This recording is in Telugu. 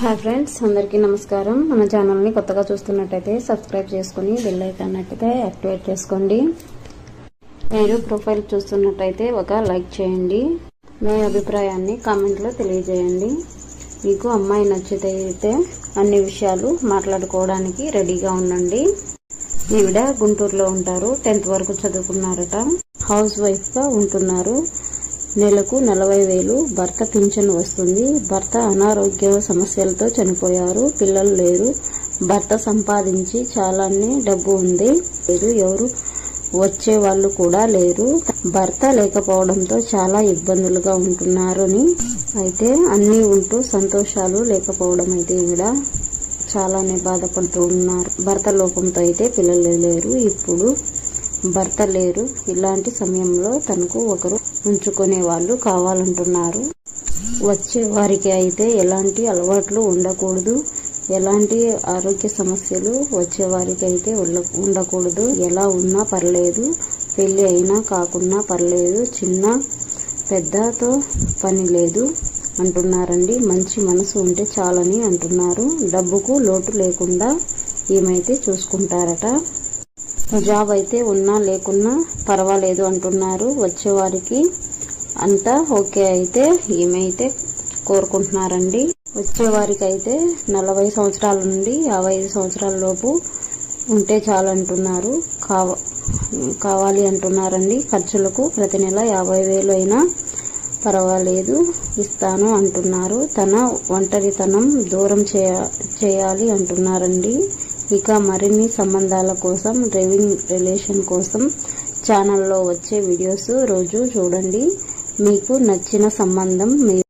హాయ్ ఫ్రెండ్స్, అందరికీ నమస్కారం. మన ఛానల్ని కొత్తగా చూస్తున్నట్టయితే సబ్స్క్రైబ్ చేసుకుని బెల్ ఐకాన్ అయితే యాక్టివేట్ చేసుకోండి. మీరు ప్రొఫైల్ చూస్తున్నట్టయితే ఒక లైక్ చేయండి. మీ అభిప్రాయాన్ని కామెంట్లో తెలియజేయండి. మీకు అమ్మాయి నచ్చితే అన్ని విషయాలు మాట్లాడుకోవడానికి రెడీగా ఉండండి. ఈవిడ గుంటూరులో ఉంటారు. 10th వరకు చదువుకున్నారట. హౌస్ వైఫ్గా ఉంటున్నారు. నెలకు 40,000 భర్త పింఛన్ వస్తుంది. భర్త అనారోగ్య సమస్యలతో చనిపోయారు. పిల్లలు లేరు. భర్త సంపాదించి చాలానే డబ్బు ఉంది. ఎవరు వచ్చే వాళ్ళు కూడా లేరు. భర్త లేకపోవడంతో చాలా ఇబ్బందులుగా ఉంటున్నారని, అయితే అన్నీ ఉంటూ సంతోషాలు లేకపోవడం అయితే ఈవిడ చాలానే బాధపడుతూ ఉన్నారు. భర్త లోపంతో అయితే పిల్లలు లేరు. ఇప్పుడు భర్త లేరు. ఇలాంటి సమయంలో తనకు ఒకరు ఉంచుకునే వాళ్ళు కావాలంటున్నారు. వచ్చే వారికి అయితే ఎలాంటి అలవాట్లు ఉండకూడదు. ఎలాంటి ఆరోగ్య సమస్యలు వచ్చే వారికి అయితే ఉండకూడదు. ఎలా ఉన్నా పర్లేదు. పెళ్లి అయినా కాకున్నా పర్లేదు. చిన్న పెద్దతో పని లేదు అంటున్నారండి. మంచి మనసు ఉంటే చాలని అంటున్నారు. డబ్బుకు లోటు లేకుండా ఏమైతే చూసుకుంటారట. జాబ్ అయితే ఉన్నా లేకున్నా పర్వాలేదు అంటున్నారు. వచ్చేవారికి అంతా ఓకే అయితే ఏమైతే కోరుకుంటున్నారండి. వచ్చేవారికి అయితే 40 సంవత్సరాల నుండి 55 సంవత్సరాల లోపు ఉంటే చాలంటున్నారు. కావాలి అంటున్నారండి. ఖర్చులకు ప్రతి నెల 50,000 అయినా పర్వాలేదు ఇస్తాను అంటున్నారు. తన ఒంటరితనం దూరం చేయాలి అంటున్నారండి. ఇక మరిన్ని సంబంధాల కోసం, డ్రైవింగ్ రిలేషన్ కోసం ఛానల్లో వచ్చే వీడియోస్ రోజు చూడండి. మీకు నచ్చిన సంబంధం